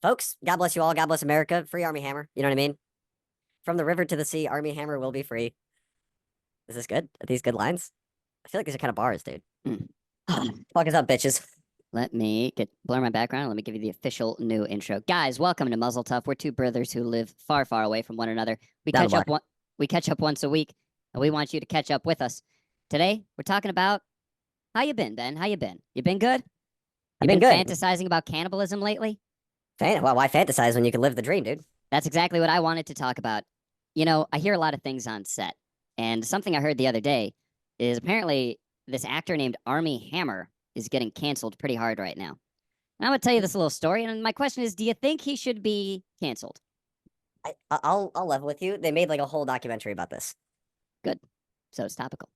Folks, God bless you all. God bless America. Free Armie Hammer. You know what I mean? From the river to the sea, Armie Hammer will be free. Is this good? Are these good lines? I feel like these are kind of bars, dude. Fuck us up, bitches. Let me blur my background. Let me give you the official new intro. Guys, welcome to Muzzle Tough. We're two brothers who live far, far away from one another. We catch up once a week, and we want you to catch up with us. Today, we're talking about how you been, Ben? How you been? You been good? I've been good. Fantasizing about cannibalism lately? Well, why fantasize when you can live the dream, dude? That's exactly what I wanted to talk about. You know, I hear a lot of things on set, and something I heard the other day is apparently this actor named Armie Hammer is getting canceled pretty hard right now. And I'm gonna tell you this little story, and my question is, do you think he should be canceled? I'll level with you. They made like a whole documentary about this. Good. So it's topical.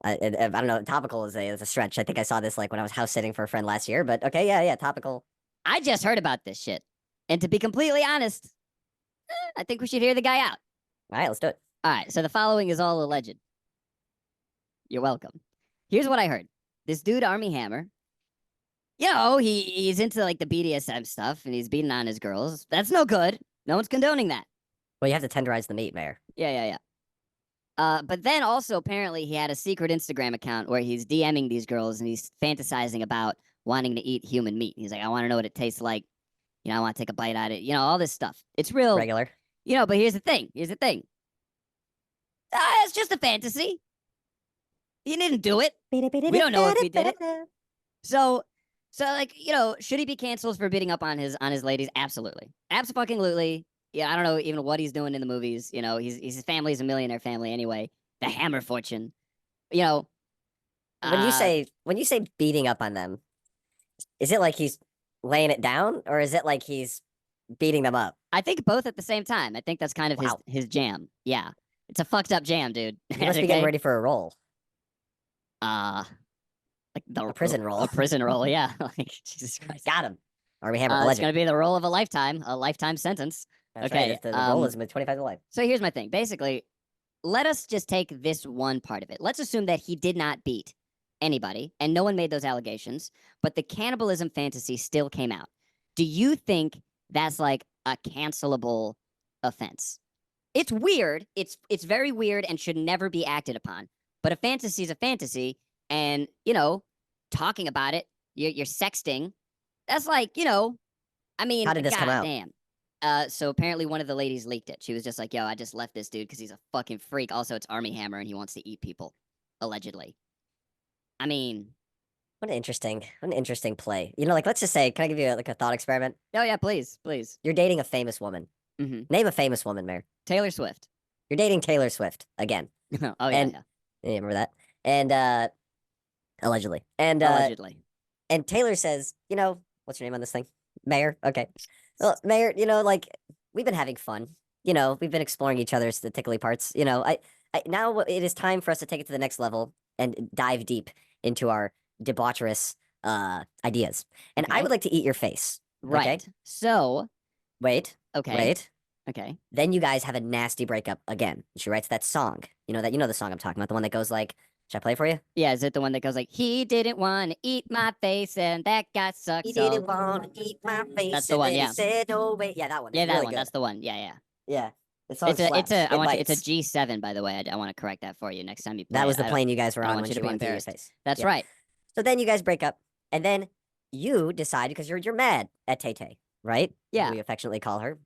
I don't know. Topical is a stretch. I think I saw this like when I was house sitting for a friend last year. But okay, yeah, topical. I just heard about this shit, and to be completely honest, I think we should hear the guy out. All right, let's do it. All right. So the following is all alleged. You're welcome. Here's what I heard. This dude, Armie Hammer, you know, he's into like the BDSM stuff and he's beating on his girls. That's no good. No one's condoning that. Well, you have to tenderize the meat, Mayor. Yeah. But then also apparently he had a secret Instagram account where he's DMing these girls and he's fantasizing about wanting to eat human meat. He's like, I want to know what it tastes like. You know, I want to take a bite out of it. You know, all this stuff. It's real. Regular. You know, but here's the thing. It's just a fantasy. He didn't do it. We don't know if he did it. So like, you know, should he be canceled for beating up on his ladies? Absolutely. Absolutely. Yeah, I don't know even what he's doing in the movies. You know, his family's a millionaire family anyway. The Hammer fortune. You know. When you say beating up on them, is it like he's laying it down or is it like he's beating them up? I think both at the same time. I think that's kind of his jam. Yeah. It's a fucked up jam, dude. He must be getting ready for a role. Like a prison role. A prison role, yeah. Like Jesus Christ. Got him. Armie Hammer, it's gonna be the role of a lifetime sentence. That's okay. Right. The role is 25 to life. So here's my thing. Basically, let us just take this one part of it. Let's assume that he did not beat anybody and no one made those allegations, but the cannibalism fantasy still came out. Do you think that's like a cancelable offense? It's weird. It's very weird and should never be acted upon. But a fantasy is a fantasy, and you know, talking about it, you're sexting. That's like, you know, I mean, how did this come out? Damn. So apparently one of the ladies leaked it. She was just like, "Yo, I just left this dude because he's a fucking freak. Also, it's Armie Hammer, and he wants to eat people, allegedly." I mean, what an interesting play. You know, like let's just say, can I give you like a thought experiment? Oh yeah, please. You're dating a famous woman. Mm-hmm. Name a famous woman, Mayor. Taylor Swift. You're dating Taylor Swift again. Oh yeah. Yeah, remember that? And allegedly. And And Taylor says, you know, what's your name on this thing? Mayor. Okay. Well, Mayor, you know, like we've been having fun. You know, we've been exploring each other's tickly parts. You know, I now it is time for us to take it to the next level and dive deep into our debaucherous ideas. And I would like to eat your face. Right. Okay? So wait. Okay. Then you guys have a nasty breakup again. She writes that song. You know the song I'm talking about, the one that goes like, should I play it for you? Yeah, is it the one that goes like, he didn't want to eat my face and that guy sucks? He didn't want to eat my face. That's the one, yeah. He said, no way. Yeah, that one. Yeah, it's that really one. Good. That's the one. Yeah. Yeah. It's a G7, by the way. I want to correct that for you next time you play. That was the plane you guys were on. I want you to be embarrassed. That's right. So then you guys break up, and then you decide because you're mad at Tay-Tay, right? Yeah. We affectionately call her,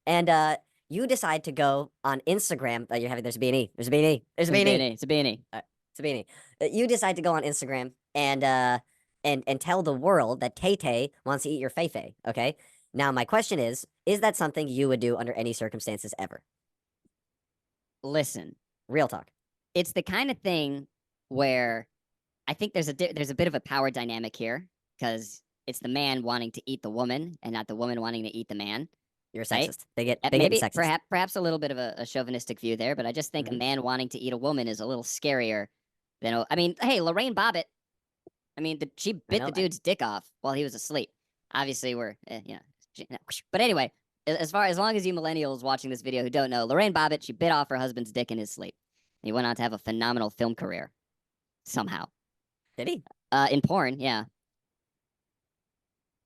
and you decide to go on Instagram. You're having there's a beanie. It's a beanie. It's a beanie. You decide to go on Instagram and tell the world that Tay-Tay wants to eat your Feifei. Okay. Now my question is that something you would do under any circumstances ever? Listen, real talk. It's the kind of thing where I think there's a bit of a power dynamic here because it's the man wanting to eat the woman and not the woman wanting to eat the man. You're a sexist. Right? Maybe sexist. Perhaps a little bit of a chauvinistic view there, but I just think a man wanting to eat a woman is a little scarier than. I mean, hey, Lorraine Bobbitt. I mean, she bit the dude's dick off while he was asleep. Obviously, But anyway, as long as you millennials watching this video who don't know, Lorraine Bobbitt, she bit off her husband's dick in his sleep. And he went on to have a phenomenal film career. Somehow. Did he? In porn, yeah.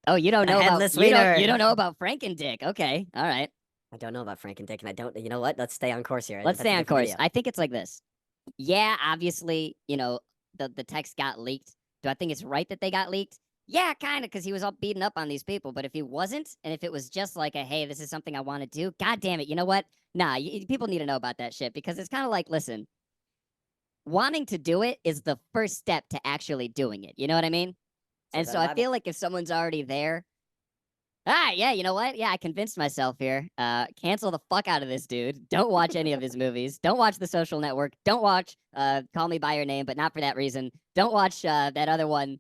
Oh, you don't know about headless you don't wiener. you don't know about Frankendick. Okay, all right. I don't know about Frank and Dick, and I don't. You know what? Let's stay on course here. Let's That's a stay on different course. video. I think it's like this. Yeah, obviously, the text got leaked. Do I think it's right that they got leaked? Yeah, kind of, because he was all beating up on these people. But if he wasn't, and if it was just like a, hey, this is something I want to do, god damn it, you know what? Nah, people need to know about that shit because it's kind of like, listen, wanting to do it is the first step to actually doing it. You know what I mean? And Says that so in the I Bible. feel like if someone's already there, yeah, you know what? Yeah, I convinced myself here. Cancel the fuck out of this dude. Don't watch any of his movies. Don't watch The Social Network. Don't watch Call Me by Your Name, but not for that reason. Don't watch that other one.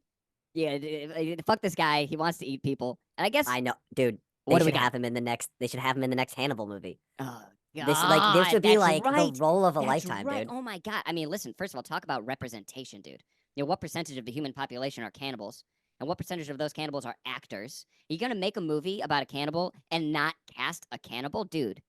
Yeah, fuck this guy. He wants to eat people. And I guess I know, dude. what They do we should got? have him in the next. They should have him in the next Hannibal movie. Oh This this God, would be that's like the right. role of a That's lifetime, right. dude. Oh my God. I mean, listen. First of all, talk about representation, dude. What percentage of the human population are cannibals, and what percentage of those cannibals are actors? Are you gonna make a movie about a cannibal and not cast a cannibal, dude?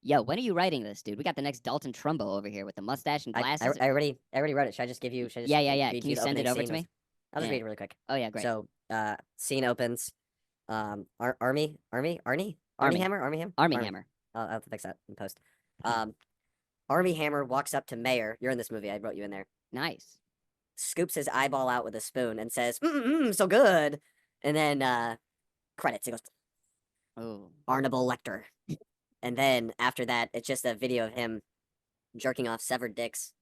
Yo, when are you writing this, dude? We got the next Dalton Trumbo over here with the mustache and I glasses. already wrote it. Should I just give you? Should I just Yeah. read Can you you the send it opening over scene to with? me? I'll just Yeah. read it really quick. Oh yeah, great. So, scene opens. Armie Armie. Hammer. Armie Hammer. I'll have to fix that in post. Armie Hammer walks up to Mayor. You're in this movie. I wrote you in there. Nice. Scoops his eyeball out with a spoon and says, so good. And then credits. It goes, Oh. Arnable Lecter. And then after that, it's just a video of him jerking off severed dicks.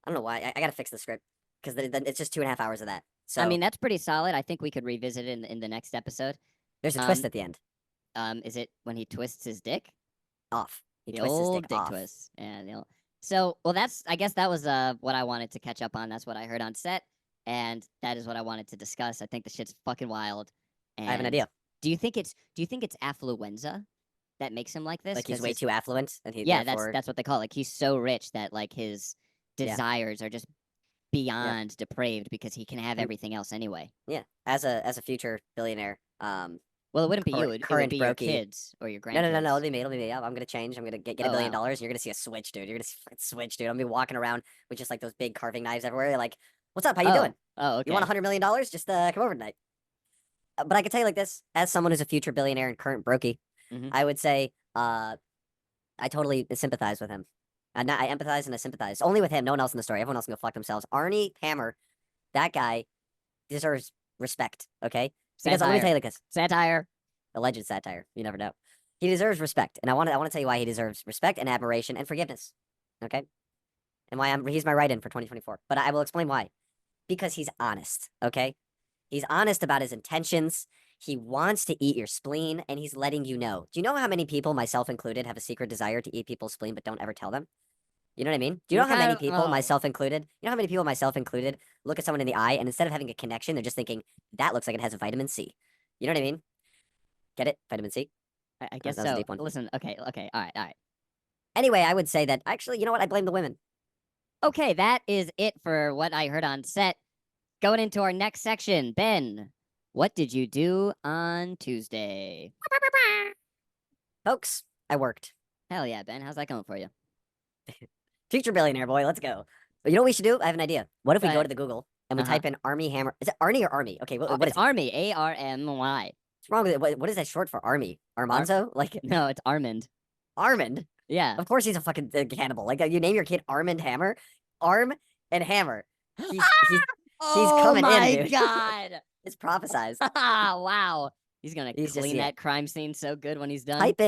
I don't know why. I gotta fix the script because it's just 2.5 hours of that. So I mean, that's pretty solid. I think we could revisit it in the next episode. there's a twist at the end. Is it when he twists his dick? Off. He The twists his old dick dick off. twist. And so well, I guess that was what I wanted to catch up on. That's what I heard on set, and that is what I wanted to discuss. I think the shit's fucking wild. And I have an idea. Do you think it's affluenza that makes him like this? Like he's 'Cause way too affluent, and he yeah, therefore that's what they call it. Like he's so rich that like his Yeah. desires are just beyond depraved because he can have Mm. everything else anyway. yeah. As a future billionaire, Well, it wouldn't be Current- you. It would current be your brokey. kids or your grandkids. no. It'll be me. It'll be me. I'm gonna change. I'm gonna get Oh, $1 billion. wow. And you're gonna see a switch, dude. You're gonna see a switch, dude. I'm gonna be walking around with just like those big carving knives everywhere. You're like, what's up? How you doing? Oh, okay. You want $100 million? Just come over tonight. But I can tell you like this, as someone who's a future billionaire and current brokey, Mhm. I would say I totally sympathize with him. I empathize and I sympathize. Only with him, no one else in the story. Everyone else can go fuck themselves. Arnie Hammer, that guy deserves respect, okay? Because let me tell you like this. Satire. Alleged satire. You never know. He deserves respect. And I want to tell you why he deserves respect and admiration and forgiveness. Okay? And why he's my write-in for 2024. But I will explain why. Because he's honest, okay? He's honest about his intentions. He wants to eat your spleen, and he's letting you know. Do you know how many people, myself included, have a secret desire to eat people's spleen but don't ever tell them? You know what I mean? Do you know how many people, myself included, look at someone in the eye, and instead of having a connection, they're just thinking, that looks like it has a vitamin C. You know what I mean? Get it? Vitamin C? I guess that was a so. deep one. Listen, okay, all right. Anyway, I would say that, actually, you know what? I blame the women. Okay, that is it for what I heard on set. Going into our next section, Ben, what did you do on Tuesday? Folks, I worked. Hell yeah, Ben. How's that going for you? Future billionaire boy, let's go. But you know what we should do? I have an idea. What if we Go go ahead. to the Google and we Uh-huh. type in Armie Hammer? Is it Arnie or Army? Okay, what is It's it? Army, Army. What's wrong with it? What is that short for? Army? Armanzo? Like No, it's Armand. Armand? Yeah. Of course he's a fucking cannibal. Like you name your kid Armand Hammer, Arm and Hammer. He's coming in, dude. God. It's prophesized. Wow. He's gonna He's just- clean yeah. that crime scene so good when he's done. Type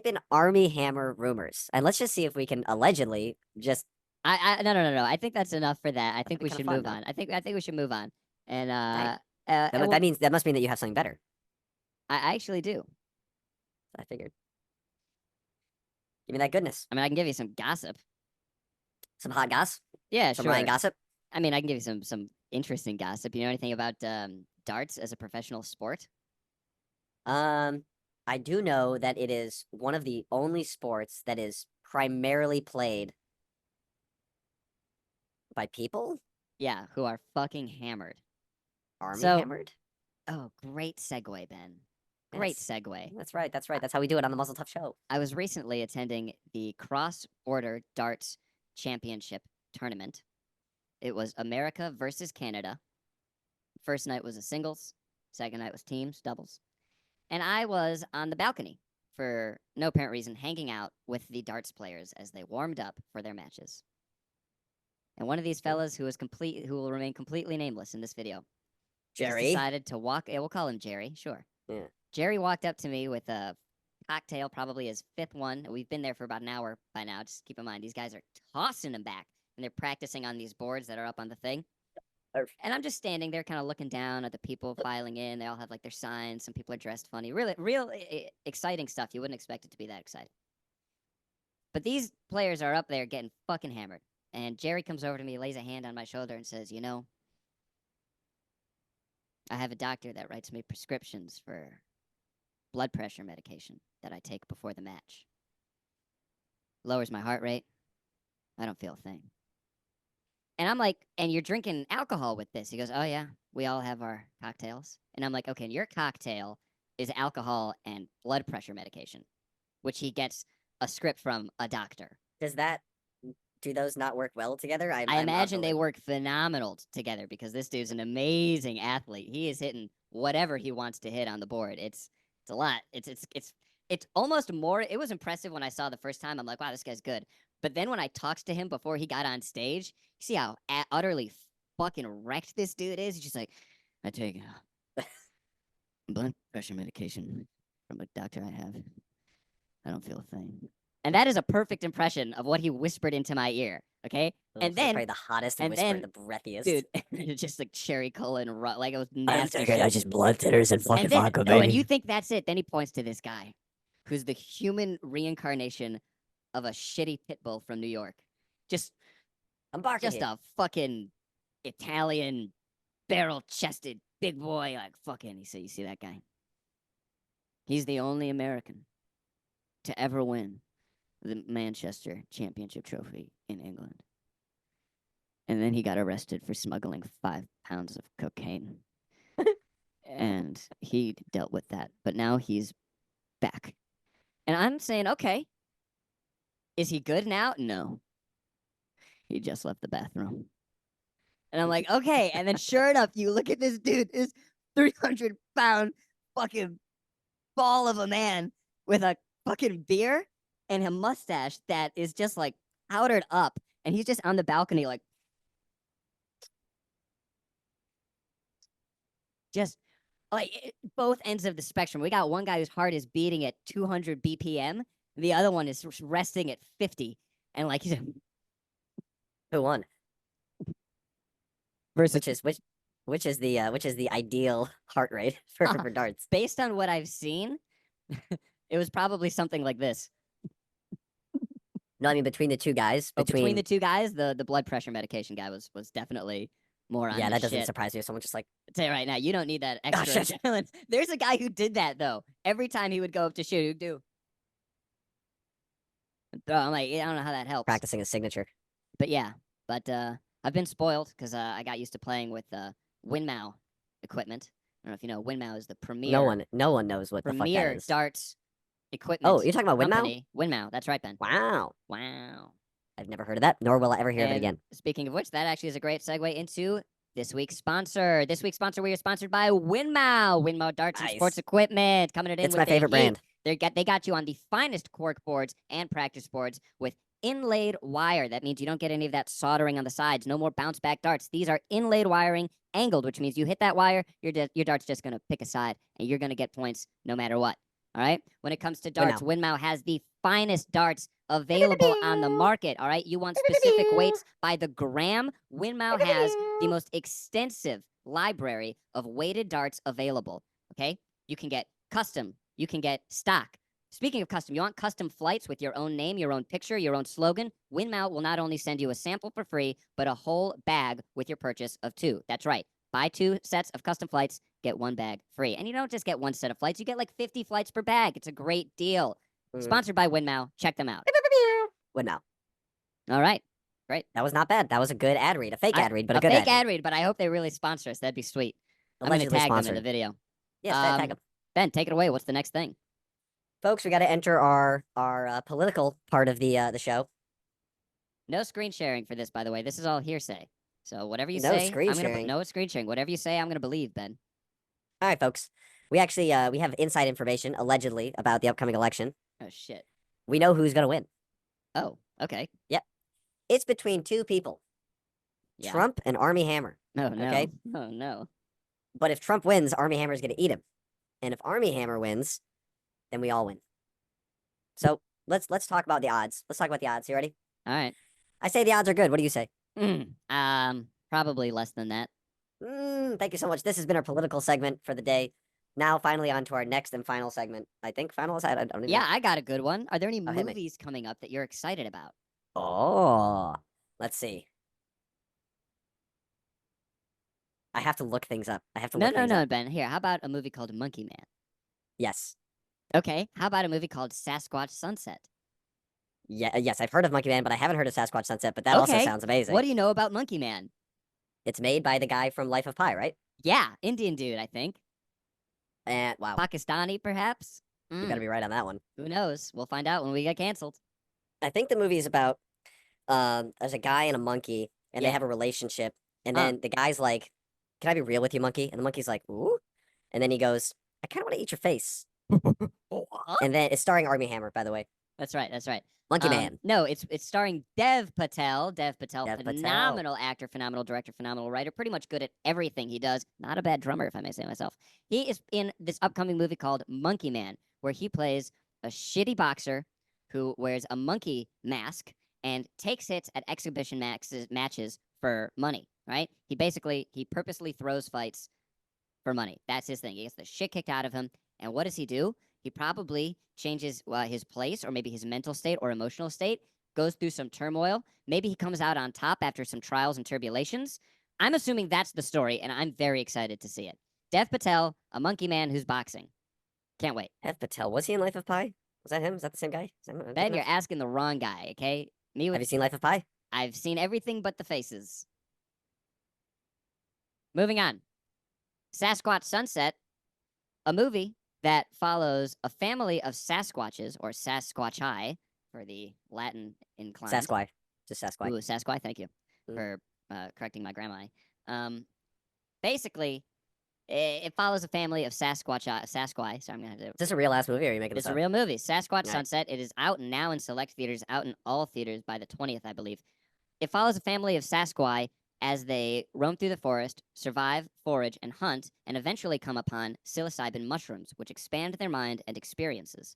in Armie Hammer rumors, and let's just see if we can allegedly just. No. I think that's enough for that. I think be we kinda should fun, move though. on. I think we should move on. And That must mean that you have something better. I actually do. I figured. Give me that goodness. I mean, I can give you some gossip. Some hot goss. Yeah, Some sure. Ryan gossip. I mean, I can give you some interesting gossip. You know anything about darts as a professional sport? I do know that it is one of the only sports that is primarily played by people. Yeah, who are fucking hammered. Army So- hammered. Oh, great segue, Ben. Great Yes. segue. That's right. That's right. That's how we do it on the Muzzle Tough Show. I was recently attending the Cross Order Darts Championship tournament. It was America versus Canada. First night was a singles. Second night was teams, doubles. And I was on the balcony for no apparent reason, hanging out with the darts players as they warmed up for their matches. And one of these fellas who will remain completely nameless in this video, just Jerry. decided to walk. Yeah, we'll call him Jerry. Sure. Yeah. Jerry walked up to me with a cocktail, probably his fifth one. We've been there for about an hour by now. Just keep in mind, these guys are tossing them back, and they're practicing on these boards that are up on the thing. And I'm just standing there, kind of looking down at the people filing in. They all have like their signs. Some people are dressed funny. Really, real exciting stuff. You wouldn't expect it to be that exciting. But these players are up there getting fucking hammered. And Jerry comes over to me, lays a hand on my shoulder, and says, "You know, I have a doctor that writes me prescriptions for blood pressure medication that I take before the match. Lowers my heart rate. I don't feel a thing." And I'm like, "And you're drinking alcohol with this?" He goes, "Oh, yeah, we all have our cocktails." And I'm like, "Okay, and your cocktail is alcohol and blood pressure medication," which he gets a script from a doctor. Do those not work well together? I imagine they work phenomenal together because this dude's an amazing athlete. He is hitting whatever he wants to hit on the board. It's a lot. It's almost more. It was impressive when I saw the first time. I'm like, wow, this guy's good. But then when I talked to him before he got on stage, you see how utterly fucking wrecked this dude is? He's just like, "I take blood pressure medication from a doctor I have. I don't feel a thing." And that is a perfect impression of what he whispered into my ear. Okay, and then probably the hottest and whisper, then- the breathiest. dude, just like cherry cola and like it was nasty. I just blood thinners and fucking And then, vodka, oh, baby. and you think that's it? Then he points to this guy, who's the human reincarnation of a shitty pit bull from New York. Just a fucking Italian barrel-chested big boy, like fucking. You see that guy? He's the only American to ever win the Manchester Championship Trophy in England. And then he got arrested for smuggling 5 pounds of cocaine. And he dealt with that. But now he's back. And I'm saying, okay, is he good now? No. He just left the bathroom. And I'm like, okay. And then sure enough, you look at this dude, this 300-pound fucking ball of a man with a fucking beer and a mustache that is just like powdered up. And he's just on the balcony like, just like both ends of the spectrum. We got one guy whose heart is beating at 200 BPM. The other one is resting at 50. And like he's Who won? versus Which is the ideal heart rate for darts? based on what I've seen, it was probably something like this. No, I mean between the two guys. Between the two guys, the blood pressure medication guy was definitely more on yeah, his that doesn't shit. surprise me. If someone just like, I'll tell you right now, you don't need that Ah, extra shit. adrenaline. There's a guy who did that though. Every time he would go up to shoot, he'd do. I'm like, I don't know how that helps. practicing his signature. But yeah, I've been spoiled because I got used to playing with Winmau equipment. I don't know if you know, Winmau is the premier. No one knows what the fuck that premier is. darts equipment. Oh, you're talking about Winmau? company. Winmau, that's right, Ben. Wow. Wow. I've never heard of that, nor will I ever hear of it And again. Speaking of which, that actually is a great segue into this week's sponsor. This week's sponsor, we are sponsored by Winmau. Winmau darts and Nice. sports equipment. Coming it in It's with my the favorite heat. brand. They got you on the finest cork boards and practice boards with inlaid wire. That means you don't get any of that soldering on the sides. No more bounce back darts. These are inlaid wiring, angled, which means you hit that wire, your dart's just going to pick a side, and you're going to get points no matter what. All right? When it comes to darts, Winmau has the finest darts available on the market. All right? You want specific weights by the gram? Winmau has the most extensive library of weighted darts available. Okay? You can get custom. You can get stock. Speaking of custom, you want custom flights with your own name, your own picture, your own slogan? Winmau will not only send you a sample for free, but a whole bag with your purchase of 2. That's right. Buy 2 sets of custom flights, get 1 bag free. And you don't just get 1 set of flights, you get like 50 flights per bag. It's a great deal. Sponsored by Winmau. Check them out. Winmau. All right. Great. That was not bad. That was a good ad read. A fake ad read, but a good fake ad read. ad read, but I hope they really sponsor us. That'd be sweet. I'm going to Allegedly tag them in sponsored. the video. Yes, tag 'em. Ben, take it away. What's the next thing? Folks, we got to enter our political part of the show. No screen sharing for this, by the way. This is all hearsay. So whatever you No say, screen I'm gonna sharing. no screen sharing. Whatever you say, I'm gonna believe, Ben. All right, folks. We actually we have inside information allegedly about the upcoming election. Oh shit. We know who's gonna win. Oh, okay. Yep. It's between two people, Yeah. Trump and Armie Hammer. Oh no. Okay. Oh no. But if Trump wins, Armie Hammer's gonna eat him, and if Armie Hammer wins, then we all win. So let's talk about the odds. Let's talk about the odds. You ready? All right. I say the odds are good. What do you say? Probably less than that. Thank you so much. This has been our political segment for the day. Now, finally, on to our next and final segment. I think final is I don't even Yeah, know. I got a good one. Are there any Oh, hit me. movies coming up that you're excited about? Oh, let's see. I have to look things up. I have to No, look no, things no, up. Ben. Here, how about a movie called Monkey Man? Yes. Okay. How about a movie called Sasquatch Sunset? Yeah, yes, I've heard of Monkey Man, but I haven't heard of Sasquatch Sunset, but that also Okay. sounds amazing. What do you know about Monkey Man? It's made by the guy from Life of Pi, right? Yeah, Indian dude, I think. And wow, Pakistani, perhaps? you gotta be right on that one. Who knows? We'll find out when we get canceled. I think the movie is about there's a guy and a monkey, and they Yeah. have a relationship, and Huh. then the guy's like, "Can I be real with you, monkey?" And the monkey's like, "Ooh," and then he goes, "I kind of want to eat your face." And then it's starring Armie Hammer, by the way. That's right. That's right. Monkey Man. No, it's starring Dev Patel. Dev Patel, Dev Patel. phenomenal actor, phenomenal director, phenomenal writer, pretty much good at everything he does. Not a bad drummer, if I may say myself. He is in this upcoming movie called Monkey Man, where he plays a shitty boxer who wears a monkey mask and takes hits at exhibition matches for money, right? He purposely throws fights for money. That's his thing. He gets the shit kicked out of him. And what does he do? He probably changes his place or maybe his mental state or emotional state, goes through some turmoil. Maybe he comes out on top after some trials and tribulations. I'm assuming that's the story, and I'm very excited to see it. Dev Patel, a monkey man who's boxing. Can't wait. Dev Patel. Was he in Life of Pi? Was that him? Is that the same guy? Ben, you're asking the wrong guy, okay? Me with Have you seen Life of Pi? I've seen everything but the faces. Moving on. Sasquatch Sunset, a movie that follows a family of Sasquatches, or Sasquatchi, for the Latin inclined. Sasquatch. Just Sasquatch. Ooh, Sasquatch, thank you Mm. for correcting my grammar. Basically, it follows a family of Sasquatch. Sorry, I'm gonna have to. Is this a real ass movie, or are you making this It's a up? real movie. Sasquatch Right. Sunset. It is out now in select theaters, out in all theaters by the 20th, I believe. It follows a family of Sasquatch as they roam through the forest, survive, forage, and hunt, and eventually come upon psilocybin mushrooms, which expand their mind and experiences.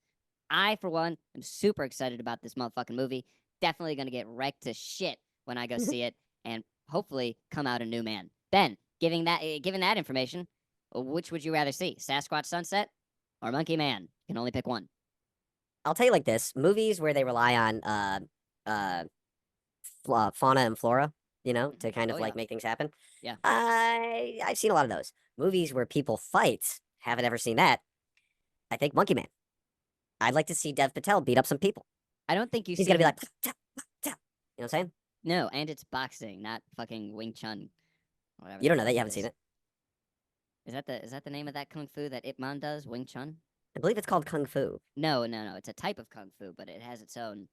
I, for one, am super excited about this motherfucking movie. Definitely gonna get wrecked to shit when I go see it, and hopefully come out a new man. Ben, given that information, which would you rather see, Sasquatch Sunset or Monkey Man? You can only pick one. I'll tell you like this: movies where they rely on fauna and flora, to kind of Oh, like yeah. make things happen. Yeah. I've seen a lot of those movies where people fight. Haven't ever seen that. I think Monkey Man. I'd like to see Dev Patel beat up some people. I don't think He's gonna be like, "Tap, tap, tap." You know what I'm saying? No, and it's boxing, not fucking Wing Chun. Whatever You the don't know fuck that. You haven't seen it. Is that the name of that kung fu that Ip Man does? Wing Chun? I believe it's called Kung Fu, No. It's a type of kung fu, but it has its own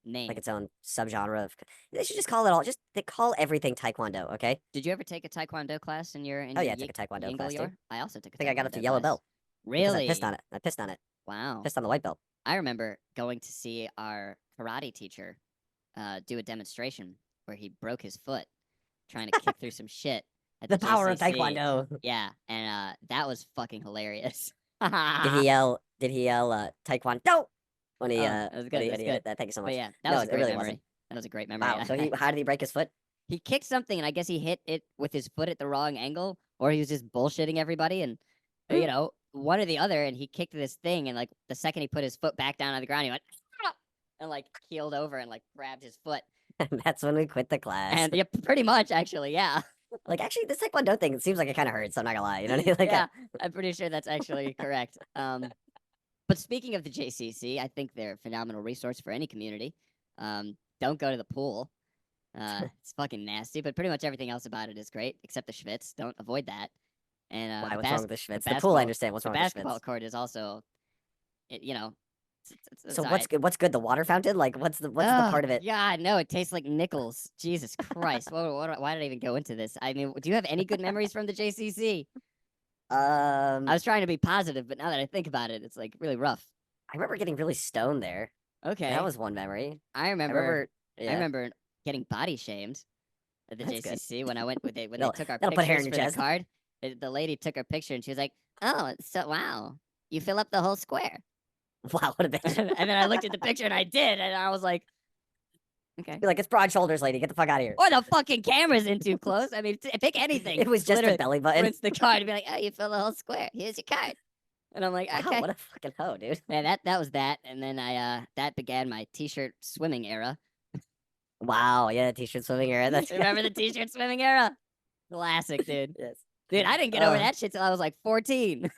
name. like its own subgenre of. They should just call it all. They call everything Taekwondo. Okay. Did you ever take a Taekwondo class in your? Oh yeah, I took a Taekwondo class too. I also took a I think I got up Taekwondo to yellow class. belt. Because Really? I pissed on it. I pissed on it. Wow. Pissed on the white belt. I remember going to see our karate teacher do a demonstration where he broke his foot trying to kick through some shit. At The power of JCC. Taekwondo. Yeah, and that was fucking hilarious. Did he yell? Taekwondo when he that was good, when he that's hit good. it? Thank you so much. But yeah, that No, was a it great really memory. wasn't. That was a great memory. Wow. So how did he break his foot? He kicked something, and I guess he hit it with his foot at the wrong angle, or he was just bullshitting everybody, and one or the other. And he kicked this thing, and like the second he put his foot back down on the ground, he went "Ah!" and like keeled over and like grabbed his foot. And that's when we quit the class. And yeah, pretty much actually, yeah. Like actually, this Taekwondo thing, it seems like it kind of hurts. I'm not gonna lie. You know what I mean? Like, Yeah, I'm pretty sure that's actually correct. But speaking of the JCC, I think they're a phenomenal resource for any community. Don't go to the pool. It's fucking nasty, but pretty much everything else about it is great, except the schwitz. Don't avoid that. And why? What's wrong with the schwitz? The pool, basketball- I understand. What's the wrong with the basketball schwitz? court is also, it's So all what's right. good? What's good? The water fountain? Like, what's the part of it? Yeah, no, it tastes like nickels. Jesus Christ! Why did I even go into this? I mean, do you have any good memories from the JCC? I was trying to be positive, but now that I think about it, it's like really rough. I remember getting really stoned there. Okay. That was one memory. I remember Yeah. getting body shamed at the That's good. JCC when I went with they when they That'll- took our that'll put hair pictures in for your the chest. card. The lady took our picture and she was like, "Oh, so wow, you fill up the whole square." Wow, what a bitch. And then I looked at the picture and I did, and I was like, okay. Be like, it's broad shoulders, lady. Get the fuck out of here. Or the fucking camera's in too close. I mean, pick anything. It was just a Literally, belly button. rinse the card and be like, "Oh, you fill the whole square. Here's your card." And I'm like, Wow, okay. what a fucking hoe, dude. Yeah, that was that. And then that began my t-shirt swimming era. Wow, yeah, t-shirt swimming era. That's Remember the t-shirt swimming era? Classic, dude. Yes. Dude, I didn't get over that shit till I was like 14.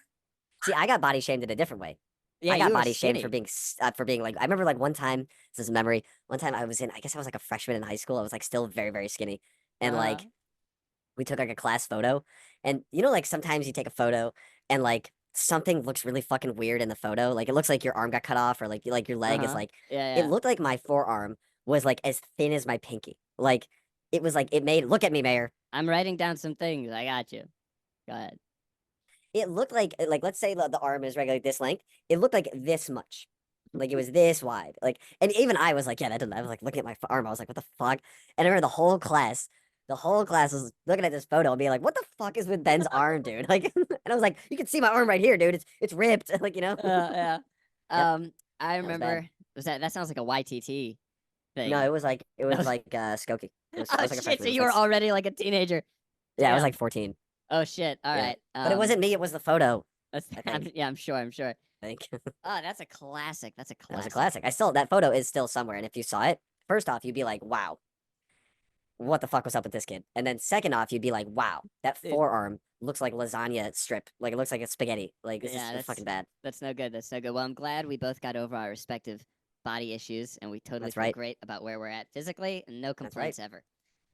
See, I got body shamed in a different way. Yeah, I got you were body shamed skinny. for being like I remember like one time, this is a memory. One time I guess I was like a freshman in high school. I was like still very, very skinny. And like Uh-huh. we took like a class photo. And like sometimes you take a photo and like something looks really fucking weird in the photo. Like it looks like your arm got cut off or like your leg is Uh-huh. like Yeah, it yeah. looked like my forearm was like as thin as my pinky. Like it was like it made look at me, Mayor. I'm writing down some things. I got you. Go ahead. It looked like let's say the arm is regularly this length. It looked like this much. Like it was this wide. Like and even I was like, yeah, that didn't I was like looking at my arm. I was like, what the fuck? And I remember the whole class was looking at this photo and being like, what the fuck is with Ben's arm, dude? Like and I was like, you can see my arm right here, dude. It's ripped. Like, Yeah. Yep, I that was bad. remember that sounds like a YTT thing. No, it was like was- Skokie. Oh I was like a shit, so freshman. you were already like a teenager. Yeah, I was Damn. like 14. Oh shit. All Yeah. right. But it wasn't me, it was the photo, That's, I think. yeah, I'm sure. I think. Oh, that's a classic. That's a That was a classic. classic. That photo is still somewhere, and if you saw it, first off, you'd be like, wow, what the fuck was up with this kid? And then second off, you'd be like, wow, that Dude. forearm looks like lasagna strip. Like it looks like a spaghetti. Like this Yeah, is that's fucking bad. That's no good. That's no good. Well, I'm glad we both got over our respective body issues, and we totally That's feel right. great about where we're at physically, and no right. complaints ever.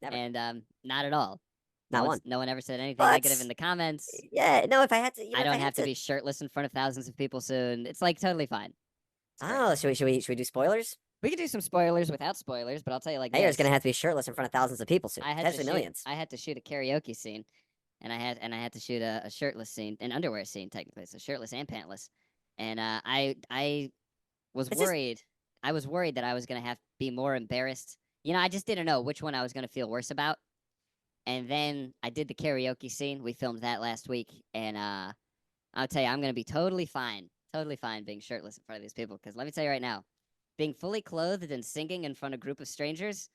Never. And not at all. Not one. No one ever said anything But- negative in the comments. Yeah, no, if I had to, I don't have to be shirtless in front of thousands of people soon. It's like totally fine. It's great. Oh, should we do spoilers? We could do some spoilers without spoilers, but I'll tell you like Mayor's this. gonna have to be shirtless in front of thousands of people soon. I had Potentially to millions. I had to shoot a karaoke scene, and I had to shoot a shirtless scene, an underwear scene technically, so shirtless and pantless. And I was It's just- worried. I was worried that I was gonna have to be more embarrassed. You know, I just didn't know which one I was gonna feel worse about. And then I did the karaoke scene. We filmed that last week, and I'll tell you, I'm gonna be totally fine being shirtless in front of these people. Because let me tell you right now, being fully clothed and singing in front of a group of strangers,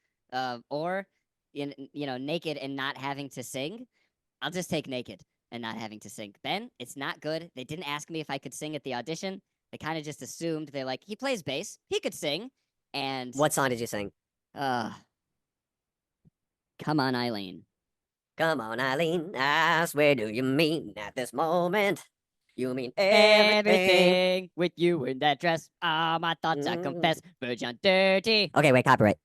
or naked and not having to sing, I'll just take naked and not having to sing. Ben, it's not good. They didn't ask me if I could sing at the audition. They kind of just assumed they're like, he plays bass, he could sing, and What song did you sing? Come on, Eileen. Come on, Eileen, I swear, do you mean at this moment? You mean everything? With you in that dress. Ah, my thoughts, I confess. Virgin dirty. Okay, wait, copyright.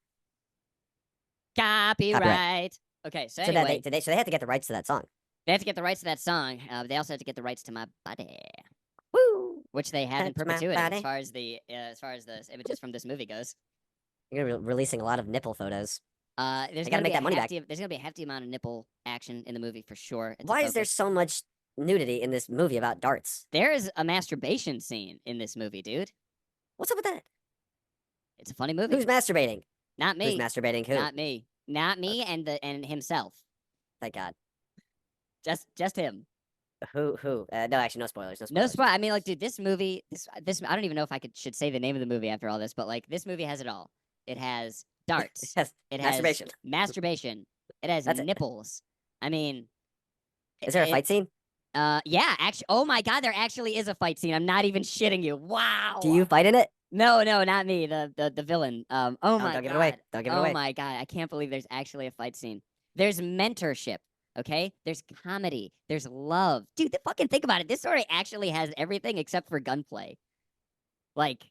Copyright. Okay, so anyway, So they have to get the rights to that song. they have to get the rights to that song. They also have to get the rights to my body, Woo! which they have in That's my perpetuity body. as far as the images from this movie goes. You're gonna be releasing a lot of nipple photos. There's gotta gonna make be that money back. There's gonna be a hefty amount of nipple action in the movie for sure. It's a Why is there focus. so much nudity in this movie about darts? There is a masturbation scene in this movie, dude. What's up with that? It's a funny movie. Who's masturbating? Not me. Who's masturbating who? Not me. Not me and himself. Thank God. Just him. Who? No, actually, no spoilers. No No spoilers. spoil. I mean, like, dude, this movie. This. I don't even know if I should say the name of the movie after all this, but like, this movie has it all. It has darts. Yes, It masturbation. has masturbation. It has That's it. nipples. I mean, Is there a it- fight scene? Yeah, actually. Oh my God, there actually is a fight scene. I'm not even shitting you. Wow. Do you fight in it? No, not me. The villain. Oh Oh, my don't God. give it away. Don't give it Oh away. my God, I can't believe there's actually a fight scene. There's mentorship. Okay, there's comedy. There's love, dude. Fucking think about it. This story actually has everything except for gunplay. Like,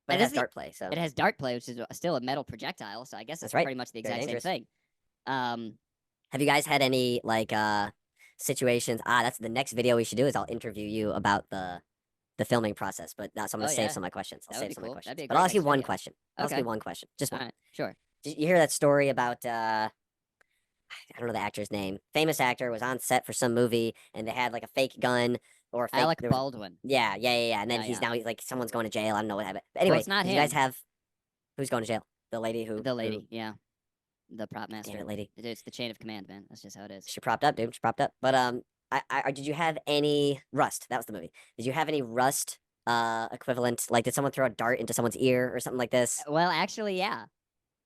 But it and has this is- dart play, so it has dart play, which is still a metal projectile. So I guess That's it's right. pretty much the Very exact same dangerous. thing. have you guys had any like situations? That's the next video we should do is I'll interview you about the filming process, but so I'm gonna Oh, save yeah. some of my questions. I'll That would save be some of cool. my That'd be questions. a But I'll great ask you next one video. question. I'll ask you Okay. one question. Just all one. right, sure. Did you hear that story about I don't know the actor's name. Famous actor was on set for some movie, and they had like a fake gun or a fake. Alec there was- Baldwin. yeah. And then Yeah, he's yeah. now he's like someone's going to jail. I don't know what happened. But Well, anyway, it's not did you guys him. have who's going to jail? The lady who The lady, yeah. The prop master. Damn it, lady. It's the chain of command, man. That's just how it is. She propped up, dude. She propped up. But did you have any Rust? That was the movie. Did you have any Rust equivalent? Like, did someone throw a dart into someone's ear or something like this? Well, actually, yeah.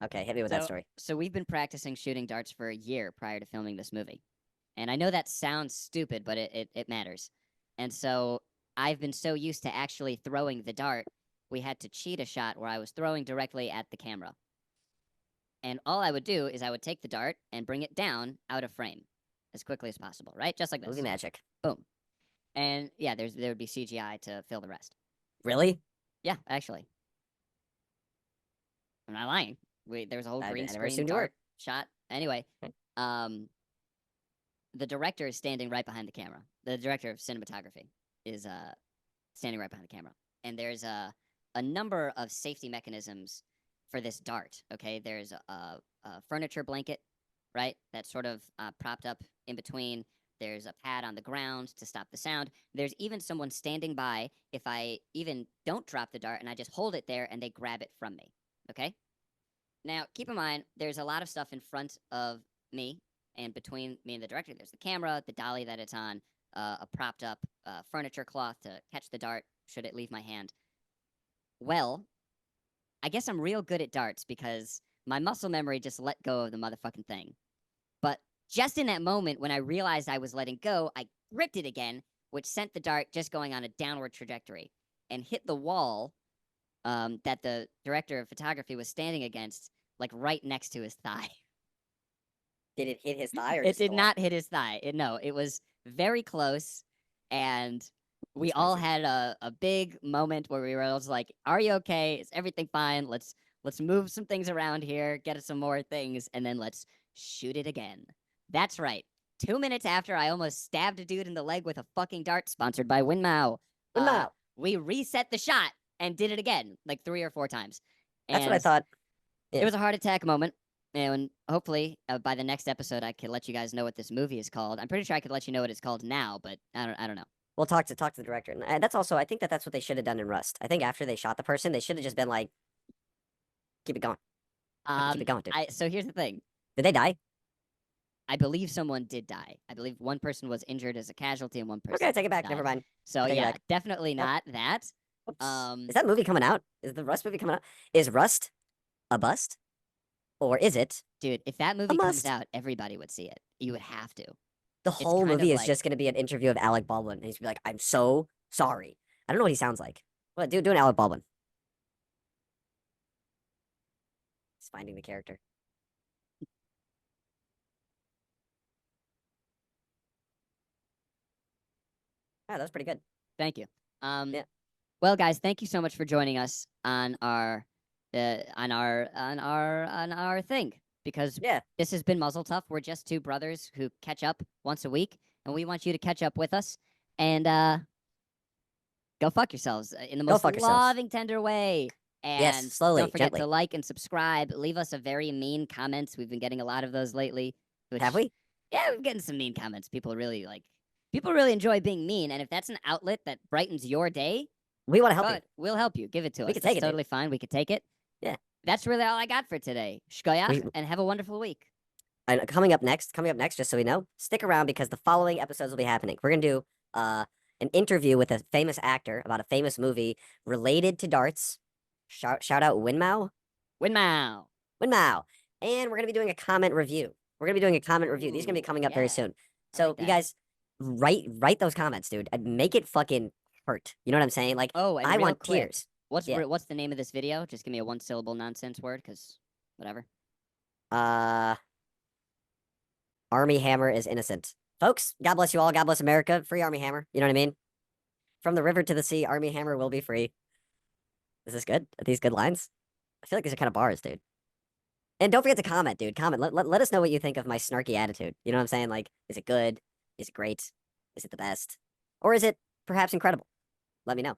Okay, hit me with that story. So we've been practicing shooting darts for a year prior to filming this movie. And I know that sounds stupid, but it matters. And so I've been so used to actually throwing the dart, we had to cheat a shot where I was throwing directly at the camera. And all I would do is I would take the dart and bring it down out of frame as quickly as possible, right? Just like this. Movie magic. Boom. And yeah, there would be CGI to fill the rest. Really? Yeah, actually. I'm not lying. There was a whole green screen dart shot. Anyway, the director is standing right behind the camera. The director of cinematography is standing right behind the camera. And there's a number of safety mechanisms for this dart, okay? There's a furniture blanket, right? That's sort of propped up in between. There's a pad on the ground to stop the sound. There's even someone standing by if I even don't drop the dart and I just hold it there and they grab it from me, okay? Now, keep in mind, there's a lot of stuff in front of me and between me and the director. There's the camera, the dolly that it's on, a propped up furniture cloth to catch the dart should it leave my hand. Well, I guess I'm real good at darts because my muscle memory just let go of the motherfucking thing. But just in that moment when I realized I was letting go, I gripped it again, which sent the dart just going on a downward trajectory and hit the wall that the director of photography was standing against, like right next to his thigh. Did it hit his thigh? Or it did not hit his thigh. No, it was very close, and we all had a big moment where we were all just like, "Are you okay? Is everything fine? Let's move some things around here, get some more things, and then let's shoot it again." That's right. 2 minutes after I almost stabbed a dude in the leg with a fucking dart, sponsored by Winmau. Winmau. We reset the shot and did it again, like 3 or 4 times. That's what I thought. Yeah. It was a heart attack moment. And hopefully, by the next episode, I can let you guys know what this movie is called. I'm pretty sure I could let you know what it's called now, but I don't know. We'll talk to the director. And that's also, I think that's what they should have done in Rust. I think after they shot the person, they should have just been like, keep it going. Keep it going, dude. So here's the thing. Did they die? I believe someone did die. I believe one person was injured as a casualty and one person Okay, take it back. died. Never mind. So yeah, definitely not that. Is that movie coming out? Is the Rust movie coming out? Is Rust a bust? Or is it? Dude, if that movie comes out, everybody would see it. You would have to. The whole movie is just going to be an interview of Alec Baldwin. And he's going to be like, I'm so sorry. I don't know what he sounds like. What? Do an Alec Baldwin. He's finding the character. Yeah, that was pretty good. Thank you. Yeah. Well, guys, thank you so much for joining us on our thing, because this has been Muzzle Tough. We're just 2 brothers who catch up once a week, and we want you to catch up with us and go fuck yourselves in the most loving, tender way. And yes, slowly, don't forget gently. to like and subscribe. Leave us a very mean comments. We've been getting a lot of those lately. Have we? Yeah, we've getting some mean comments. People really enjoy being mean, and if that's an outlet that brightens your day, we want to help you. We'll help you. Give it to us. We can take it. Totally fine. We could take it. Yeah. That's really all I got for today. Shkoyach, and have a wonderful week. And coming up next, just so we know, stick around because the following episodes will be happening. We're going to do an interview with a famous actor about a famous movie related to darts. Shout out Winmau. Winmau. And we're going to be doing a comment review. These are going to be coming up very soon. So you guys write those comments, dude. And make it fucking hurt. You know what I'm saying? Like, I want tears. What's the name of this video? Just give me a 1-syllable nonsense word, because whatever. Armie Hammer is innocent. Folks, God bless you all. God bless America. Free Armie Hammer. You know what I mean? From the river to the sea, Armie Hammer will be free. Is this good? Are these good lines? I feel like these are kind of bars, dude. And don't forget to comment, dude. Comment. Let us know what you think of my snarky attitude. You know what I'm saying? Like, is it good? Is it great? Is it the best? Or is it perhaps incredible? Let me know.